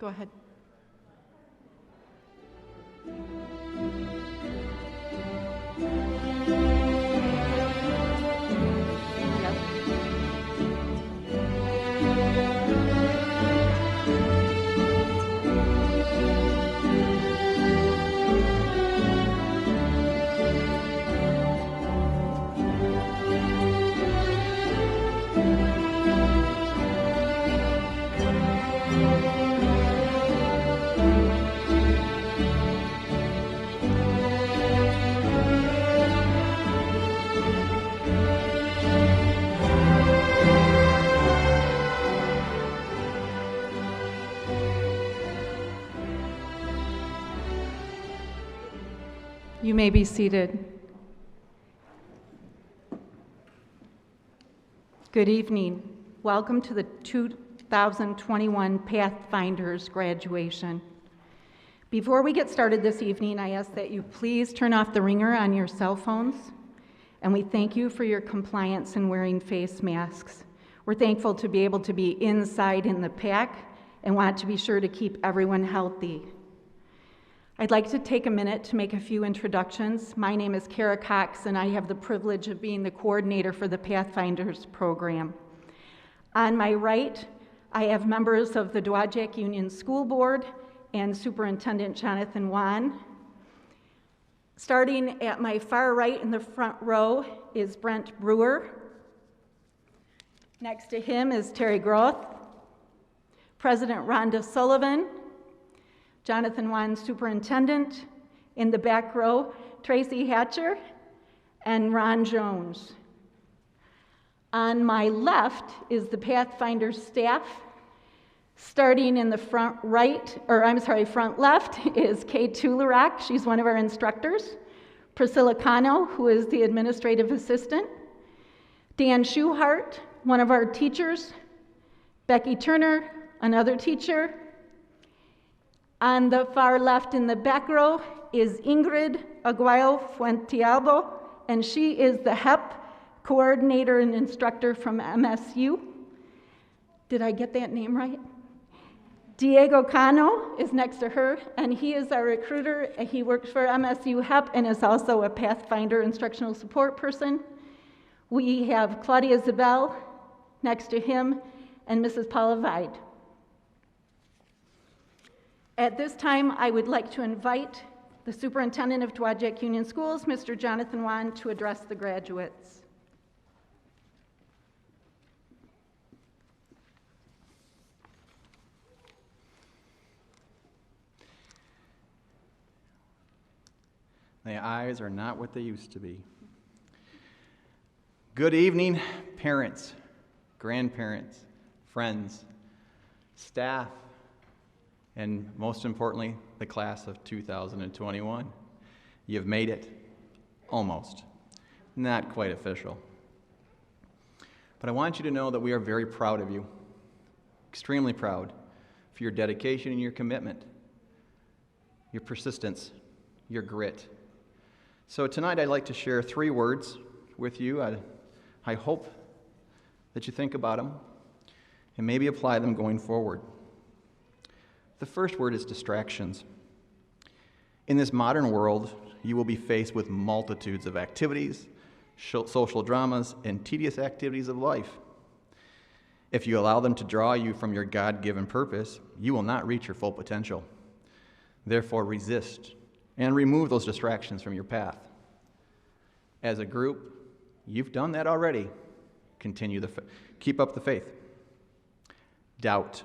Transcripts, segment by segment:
Go ahead. You may be seated. Good evening. Welcome to the 2021 Pathfinders Graduation. Before we get started this evening, I ask that you please turn off the ringer on your cell phones, and we thank you for your compliance in wearing face masks. We're thankful to be able to be inside in the pack and want to be sure to keep everyone healthy. I'd like to take a minute to make a few introductions. My name is Kara Cox, and I have the privilege of being the coordinator for the Pathfinders program. On my right, I have members of the Dowagiac Union School Board and Superintendent Jonathan Wan. Starting at my far right in the front row is Brent Brewer. Next to him is Terry Groth, President Rhonda Sullivan, Jonathan Wan, Superintendent. In the back row, Tracy Hatcher and Ron Jones. On my left is the Pathfinders staff. Starting in the front left is Kay Tularak. She's one of our instructors. Priscilla Cano, who is the administrative assistant. Dan Schuhart, one of our teachers. Becky Turner, another teacher. On the far left in the back row is Ingrid Aguayo Fuentealbo, and she is the HEP coordinator and instructor from MSU. Did I get that name right? Diego Cano is next to her, and he is our recruiter. He works for MSU HEP and is also a Pathfinder instructional support person. We have Claudia Zabel next to him and Mrs. Paula Vide. At this time, I would like to invite the Superintendent of Dowagiac Union Schools, Mr. Jonathan Wan, to address the graduates. The eyes are not what they used to be. Good evening, parents, grandparents, friends, staff, and most importantly, the class of 2021. You've made it. Almost. Not quite official. But I want you to know that we are very proud of you. Extremely proud for your dedication and your commitment, your persistence, your grit. So tonight I'd like to share 3 words with you. I hope that you think about them and maybe apply them going forward. The first word is distractions. In this modern world, you will be faced with multitudes of activities, social dramas, and tedious activities of life. If you allow them to draw you from your God-given purpose, you will not reach your full potential. Therefore, resist and remove those distractions from your path. As a group, you've done that already. Keep up the faith. Doubt.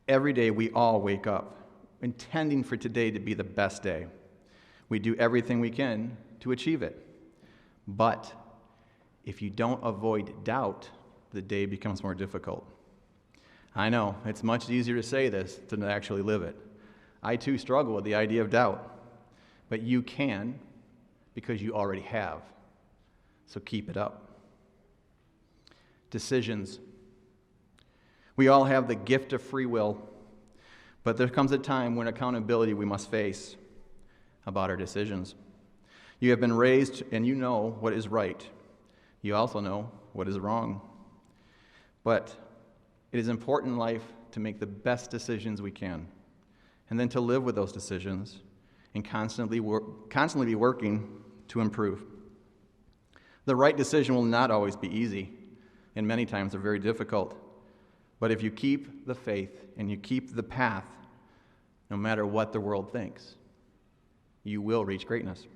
Every day we all wake up intending for today to be the best day. We do everything we can to achieve it. But if you don't avoid doubt, the day becomes more difficult. I know, it's much easier to say this than to actually live it. I too struggle with the idea of doubt. But you can because you already have. So keep it up. Decisions. We all have the gift of free will, but there comes a time when accountability we must face about our decisions. You have been raised and you know what is right. You also know what is wrong. But it is important in life to make the best decisions we can. and then to live with those decisions and constantly be working to improve. The right decision will not always be easy, and many times are very difficult. But if you keep the faith and you keep the path, no matter what the world thinks, you will reach greatness.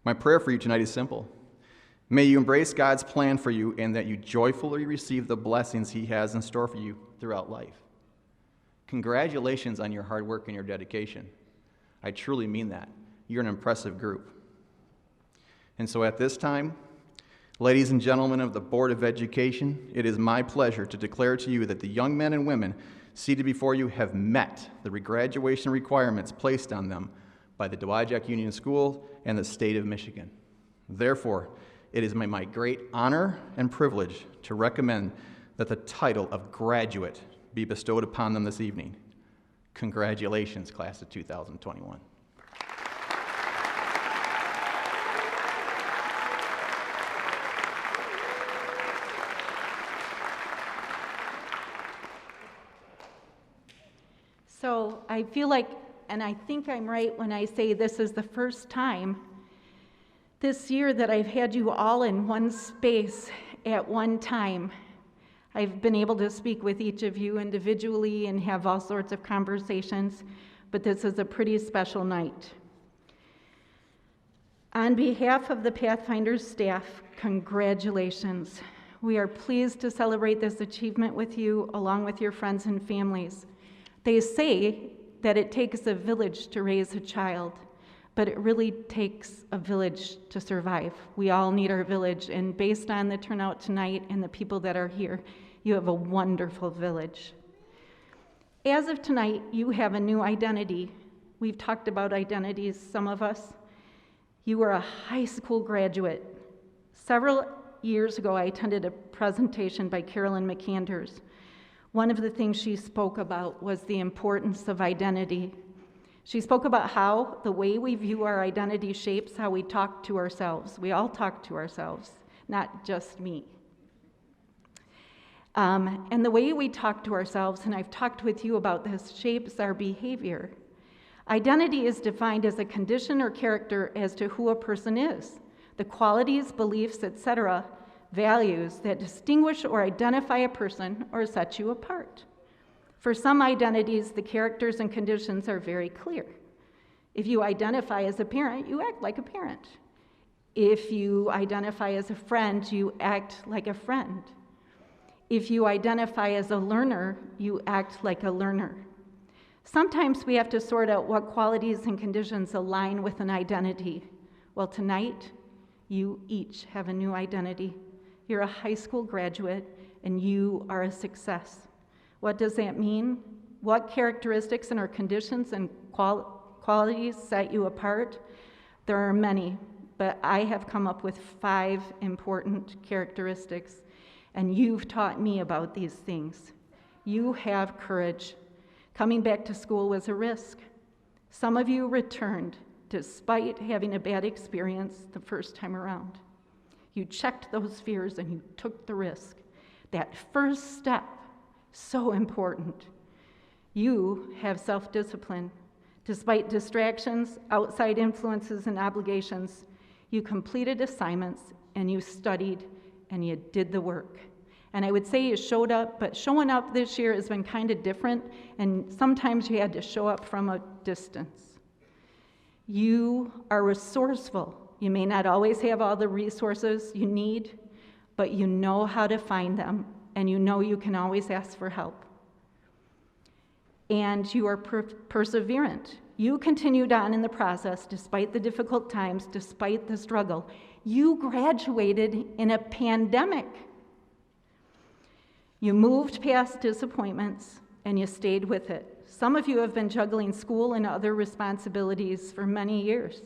My prayer for you tonight is simple. May you embrace God's plan for you and that you joyfully receive the blessings He has in store for you throughout life. Congratulations on your hard work and your dedication. I truly mean that. You're an impressive group. And so at this time, ladies and gentlemen of the Board of Education, it is my pleasure to declare to you that the young men and women seated before you have met the graduation requirements placed on them by the Dowagiac Union School and the state of Michigan. Therefore, it is my great honor and privilege to recommend that the title of graduate be bestowed upon them this evening. Congratulations, class of 2021. So I feel like, and I think I'm right when I say this is the first time this year that I've had you all in one space at one time. I've been able to speak with each of you individually and have all sorts of conversations, but this is a pretty special night. On behalf of the Pathfinders staff, congratulations. We are pleased to celebrate this achievement with you along with your friends and families. They say that it takes a village to raise a child, but it really takes a village to survive. We all need our village, and based on the turnout tonight and the people that are here, you have a wonderful village. As of tonight, you have a new identity. We've talked about identities, some of us. You are a high school graduate. Several years ago, I attended a presentation by Carolyn McAnders. One of the things she spoke about was the importance of identity. She spoke about how the way we view our identity shapes how we talk to ourselves. We all talk to ourselves, not just me. And the way we talk to ourselves, and I've talked with you about this, shapes our behavior. Identity is defined as a condition or character as to who a person is, the qualities, beliefs, etc., values that distinguish or identify a person or set you apart. For some identities, the characters and conditions are very clear. If you identify as a parent, you act like a parent. If you identify as a friend, you act like a friend. If you identify as a learner, you act like a learner. Sometimes we have to sort out what qualities and conditions align with an identity. Well, tonight, you each have a new identity. You're a high school graduate, and you are a success. What does that mean? What characteristics and or conditions and qualities set you apart? There are many, but I have come up with 5 important characteristics, and you've taught me about these things. You have courage. Coming back to school was a risk. Some of you returned despite having a bad experience the first time around. You checked those fears and you took the risk. That first step, so important. You have self-discipline. Despite distractions, outside influences, and obligations, you completed assignments and you studied and you did the work. And I would say you showed up, but showing up this year has been kind of different, and sometimes you had to show up from a distance. You are resourceful. You may not always have all the resources you need, but you know how to find them, and you know you can always ask for help. And you are perseverant. You continued on in the process despite the difficult times, despite the struggle. You graduated in a pandemic. You moved past disappointments, and you stayed with it. Some of you have been juggling school and other responsibilities for many years.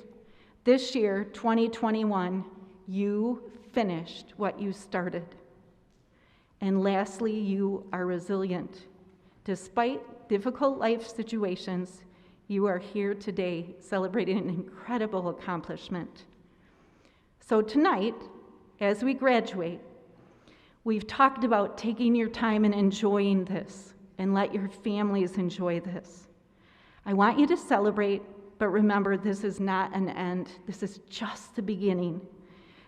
This year, 2021, you finished what you started. And lastly, you are resilient. Despite difficult life situations, you are here today celebrating an incredible accomplishment. So tonight, as we graduate, we've talked about taking your time and enjoying this. and let your families enjoy this. I want you to celebrate, but remember, this is not an end. This is just the beginning.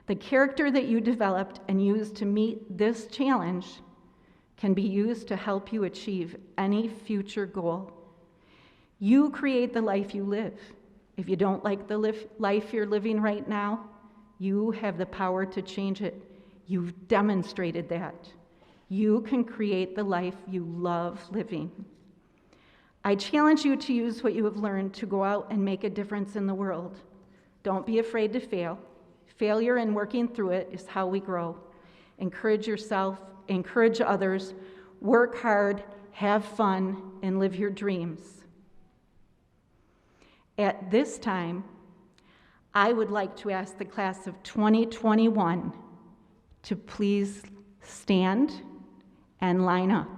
The character that you developed and used to meet this challenge can be used to help you achieve any future goal. You create the life you live. If you don't like the life you're living right now, you have the power to change it. You've demonstrated that. You can create the life you love living. I challenge you to use what you have learned to go out and make a difference in the world. Don't be afraid to fail. Failure and working through it is how we grow. Encourage yourself, encourage others, work hard, have fun, and live your dreams. At this time, I would like to ask the class of 2021 to please stand and line up.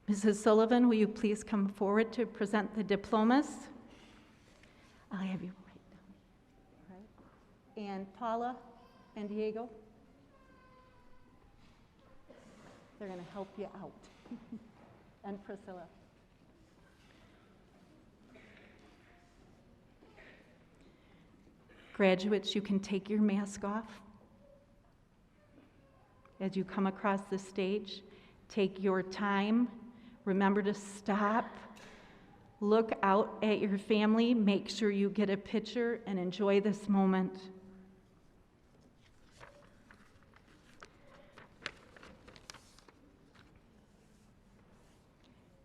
Mrs. Sullivan, will you please come forward to present the diplomas? I'll have you write down. Right. And Paula and Diego, they're going to help you out. And Priscilla. Graduates, you can take your mask off as you come across the stage. Take your time. Remember to stop, look out at your family, make sure you get a picture, and enjoy this moment.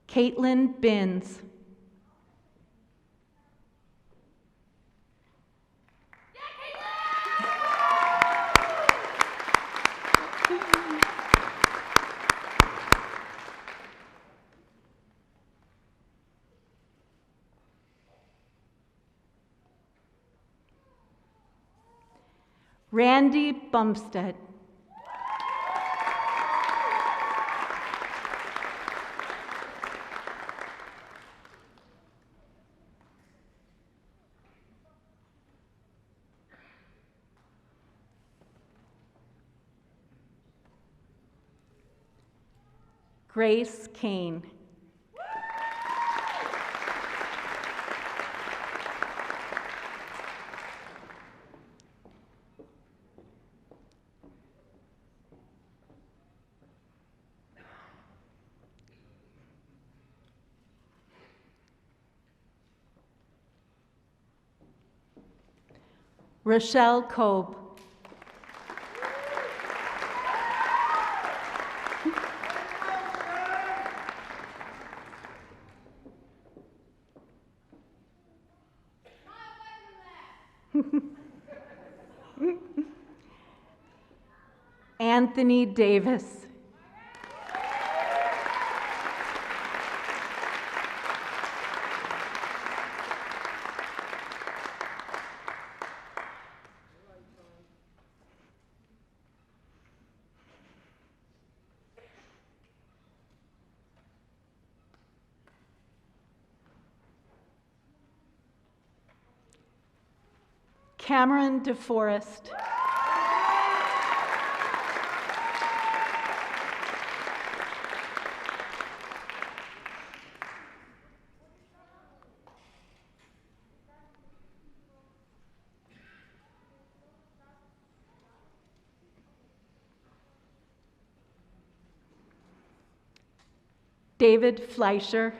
Caitlin Binns. Randy Bumstead. Grace Kane. Rochelle Kobe. Anthony Davis. Cameron DeForest. David Fleischer.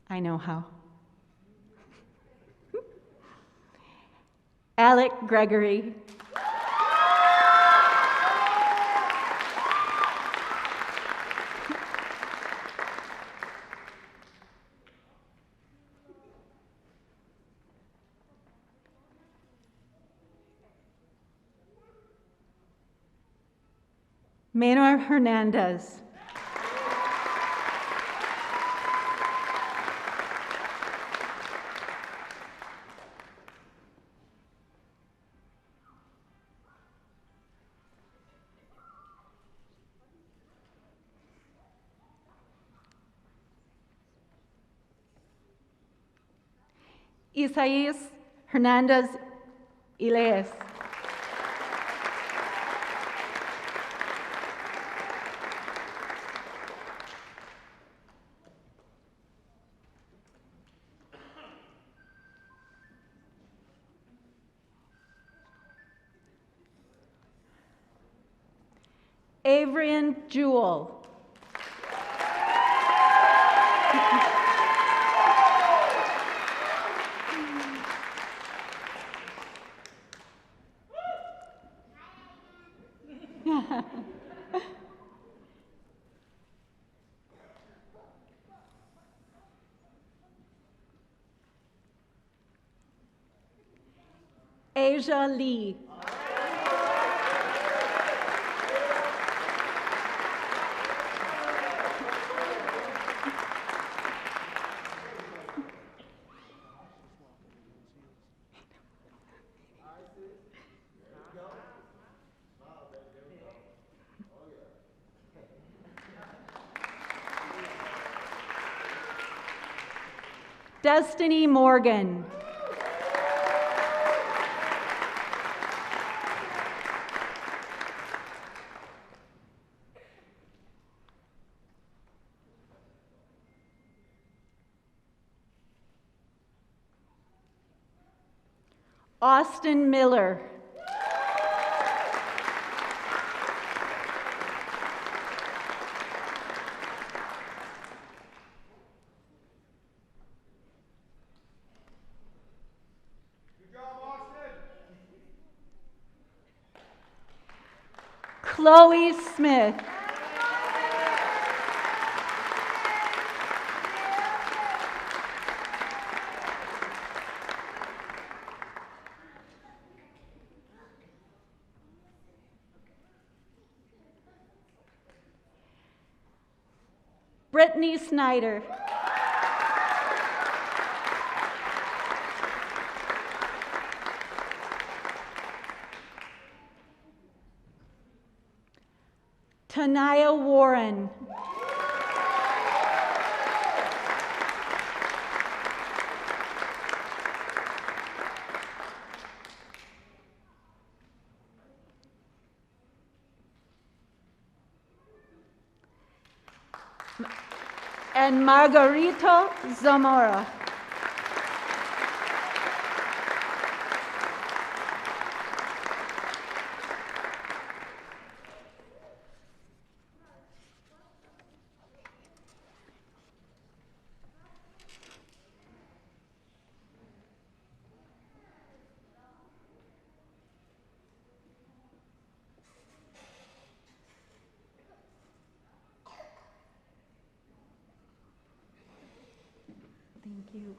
I know how. Alec Gregory. Maynor Hernandez. Isaías Hernandez Ileas. Avrian Jewell. Asia Lee. Destiny Morgan. Austin Miller. Chloe Smith. Brittany Snyder. Tanaya Warren. And Margarito Zamora. Thank you.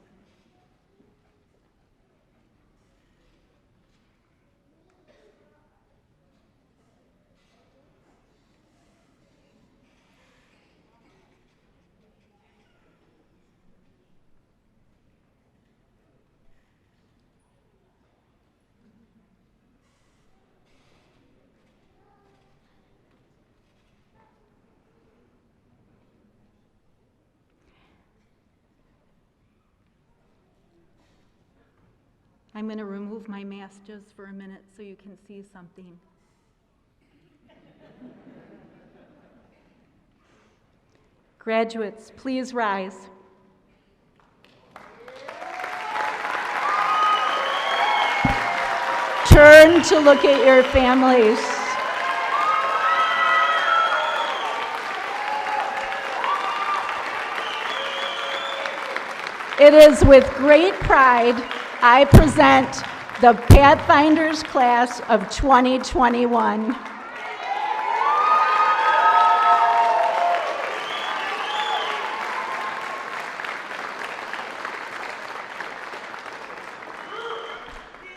I'm going to remove my mask just for a minute so you can see something. Graduates, please rise. Turn to look at your families. It is with great pride I present the Pathfinders class of 2021.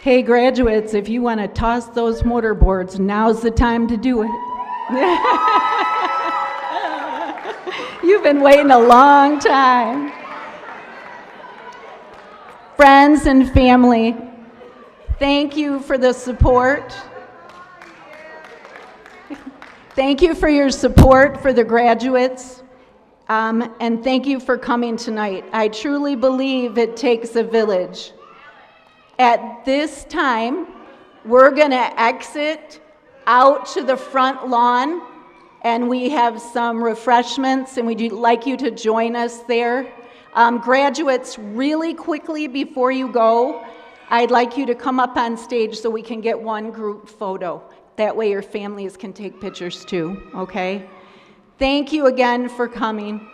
Hey graduates, if you want to toss those mortarboards, now's the time to do it. You've been waiting a long time. Friends and family, thank you for the support. Thank you for your support for the graduates, and thank you for coming tonight. I truly believe it takes a village. At this time, we're going to exit out to the front lawn, and we have some refreshments, and we'd like you to join us there. Graduates, really quickly before you go, I'd like you to come up on stage so we can get one group photo. That way your families can take pictures too, okay? Thank you again for coming.